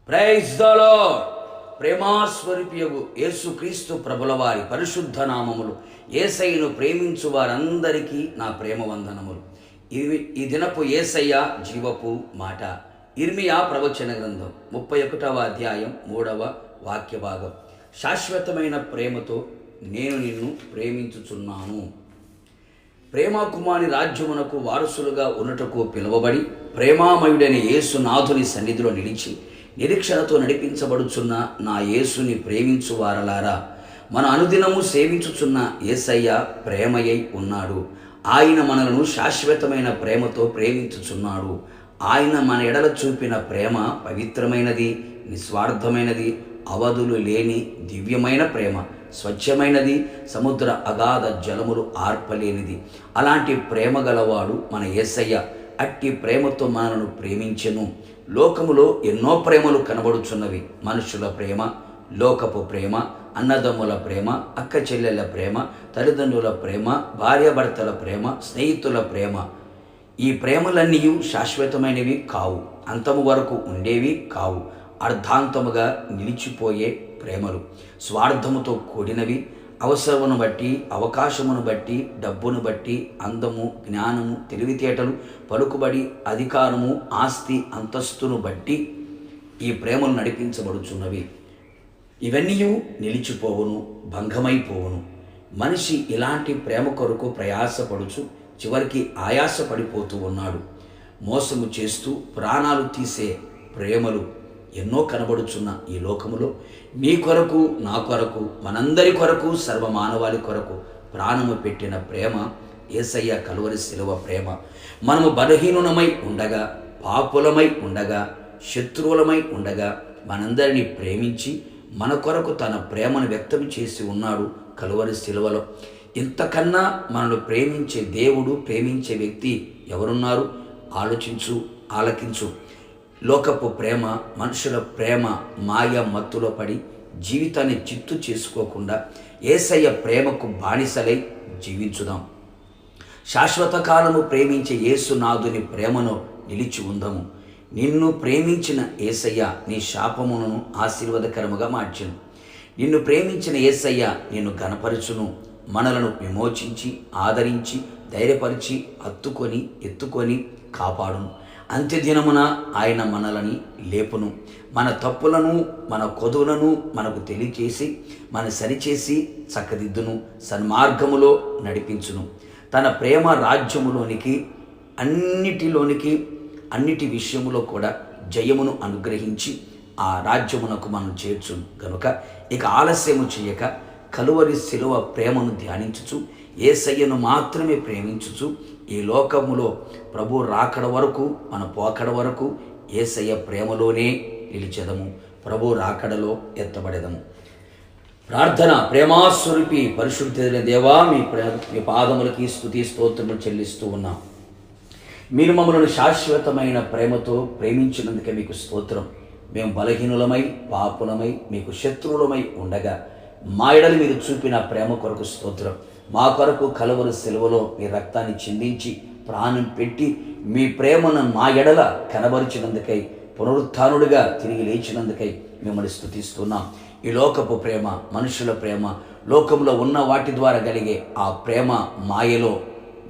Praise the lord. ప్రేమాస్వరూపియగు యేసుక్రీస్తు ప్రభుల వారి పరిశుద్ధ నామములు, యేసయ్యను ప్రేమించు వారందరికీ నా ప్రేమ వందనములు. ఈ దినపు యేసయ్య జీవపు మాట. ఇర్మియా ప్రవచన గ్రంథం 31వ అధ్యాయం 3వ వాక్య భాగం. శాశ్వతమైన ప్రేమతో నేను నిన్ను ప్రేమించుచున్నాను. ప్రేమాకుమారి రాజ్యమునకు వారసులుగా ఉన్నటకు పిలువబడి ప్రేమామయుడైన యేసునాథుని సన్నిధిలో నిలిచి నిరీక్షణతో నడిపించబడుచున్న నా యేసుని ప్రేమించు వారలారా, మన అనుదినము సేవించుచున్న యేసయ్య ప్రేమయై ఉన్నాడు. ఆయన మనలను శాశ్వతమైన ప్రేమతో ప్రేమించుచున్నాడు. ఆయన మన ఎడల చూపిన ప్రేమ పవిత్రమైనది, నిస్వార్థమైనది, అవధులు లేని దివ్యమైన ప్రేమ, స్వచ్ఛమైనది, సముద్ర అగాధ జలములు ఆర్పలేనిది. అలాంటి ప్రేమ గలవాడు మన యేసయ్య. అట్టి ప్రేమతో మనలను ప్రేమించెను. లోకములో ఎన్నో ప్రేమలు కనబడుచున్నవి. మనుషుల ప్రేమ, లోకపు ప్రేమ, అన్నదమ్ముల ప్రేమ, అక్క చెల్లెళ్ళ ప్రేమ, తల్లిదండ్రుల ప్రేమ, భార్యాభర్తల ప్రేమ, స్నేహితుల ప్రేమ. ఈ ప్రేమలన్నీ శాశ్వతమైనవి కావు, అంతము వరకు ఉండేవి కావు. అర్ధాంతముగా నిలిచిపోయే ప్రేమలు, స్వార్థముతో కూడినవి, అవసరమును బట్టి, అవకాశమును బట్టి, డబ్బును బట్టి, అందము, జ్ఞానము, తెలివితేటలు, పలుకుబడి, అధికారము, ఆస్తి, అంతస్తును బట్టి ఈ ప్రేమలు నడిపించబడుచున్నవి. ఇవన్నీ నిలిచిపోవును, భంగమైపోవును. మనిషి ఇలాంటి ప్రేమ కొరకు ప్రయాసపడుచు చివరికి ఆయాసపడిపోతూ ఉన్నాడు. మోసము చేస్తూ ప్రాణాలు తీసే ప్రేమలు ఎన్నో కనబడుచున్న ఈ లోకములో నీ కొరకు, నా కొరకు, మనందరి కొరకు, సర్వమానవాళి కొరకు ప్రాణము పెట్టిన ప్రేమ యేసయ్య కలువరి శిలువ ప్రేమ. మనము బలహీనులమై ఉండగా, పాపులమై ఉండగా, శత్రువులమై ఉండగా మనందరినీ ప్రేమించి మన కొరకు తన ప్రేమను వ్యక్తం చేసి ఉన్నాడు కలువరి శిలువలో. ఇంతకన్నా మనల్ని ప్రేమించే దేవుడు, ప్రేమించే వ్యక్తి ఎవరున్నారు? ఆలోచించు, ఆలకించు. లోకపు ప్రేమ, మనుషుల ప్రేమ మాయ మత్తులో పడి జీవితాన్ని చిత్తు చేసుకోకుండా యేసయ్య ప్రేమకు బానిసలై జీవించుదాం. శాశ్వత కాలము ప్రేమించే యేసునాథుని ప్రేమను నిలిచి ఉందము. నిన్ను ప్రేమించిన యేసయ్య నీ శాపమును ఆశీర్వాదకరముగా మార్చును. నిన్ను ప్రేమించిన యేసయ్య నిన్ను ఘనపరచును. మనలను విమోచించి, ఆదరించి, ధైర్యపరిచి, హత్తుకొని, ఎత్తుకొని కాపాడును. అంత్యదినమున ఆయన మనలని లేపును. మన తప్పులను, మన కొదువులను మనకు తెలియచేసి, మన సరిచేసి చక్కదిద్దును, సన్మార్గములో నడిపించును. తన ప్రేమ రాజ్యములోనికి, అన్నిటి విషయములో కూడా జయమును అనుగ్రహించి ఆ రాజ్యమునకు మనం చేర్చును. గనుక ఇక ఆలస్యము చేయక కలువరి శిలువ ప్రేమను ధ్యానించుచు, యేసయ్యను మాత్రమే ప్రేమించుచు ఈ లోకములో ప్రభు రాకడ వరకు, మన పోకడ వరకు యేసయ్య ప్రేమలోనే నిలిచెదము. ప్రభు రాకడలో ఎత్తబడెదము. ప్రార్థన. ప్రేమాస్వరూపి పరిశుద్ధుడైన దేవా, మీ పాదములకి స్తుతి స్తోత్రములు చెల్లిస్తూ ఉన్నాం. మీరు మమ్మల్ని శాశ్వతమైన ప్రేమతో ప్రేమించినందుకే మీకు స్తోత్రం. మేము బలహీనులమై, పాపులమై, మీకు శత్రువులమై ఉండగా మా ఎడల మీరు చూపిన ప్రేమ కొరకు స్తోత్రం. మా కొరకు కలువరి శిలువలో మీ రక్తాన్ని చిందించి ప్రాణం పెట్టి మీ ప్రేమను మా ఎడల కనబరిచినందుకై, పునరుత్థానుడిగా తిరిగి లేచినందుకై మిమ్మల్ని స్తుతిస్తున్నాం. ఈ లోకపు ప్రేమ, మనుషుల ప్రేమ, లోకంలో ఉన్న వాటి ద్వారా కలిగే ఆ ప్రేమ మాయలో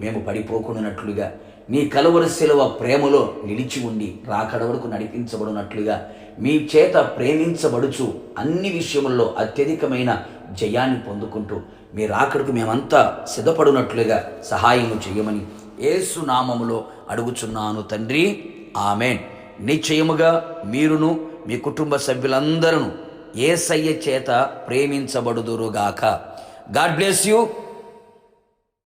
మేము పడిపోకున్నట్లుగా, నీ కలువరి శిలువ ప్రేమలో నిలిచి ఉండి రాకడ వరకు నడిపించబడినట్లుగా, మీ చేత ప్రేమించబడుచు అన్ని విషయముల్లో అత్యధికమైన జయాన్ని పొందుకుంటూ మీ రాకడకు మేమంతా సిద్ధపడినట్లుగా సహాయము చేయమని యేసు నామములో అడుగుచున్నాను తండ్రి, ఆమెన్. నిశ్చయముగా మీరును మీ కుటుంబ సభ్యులందరూ యేసయ్య చేత ప్రేమించబడుదురుగాక. God bless you.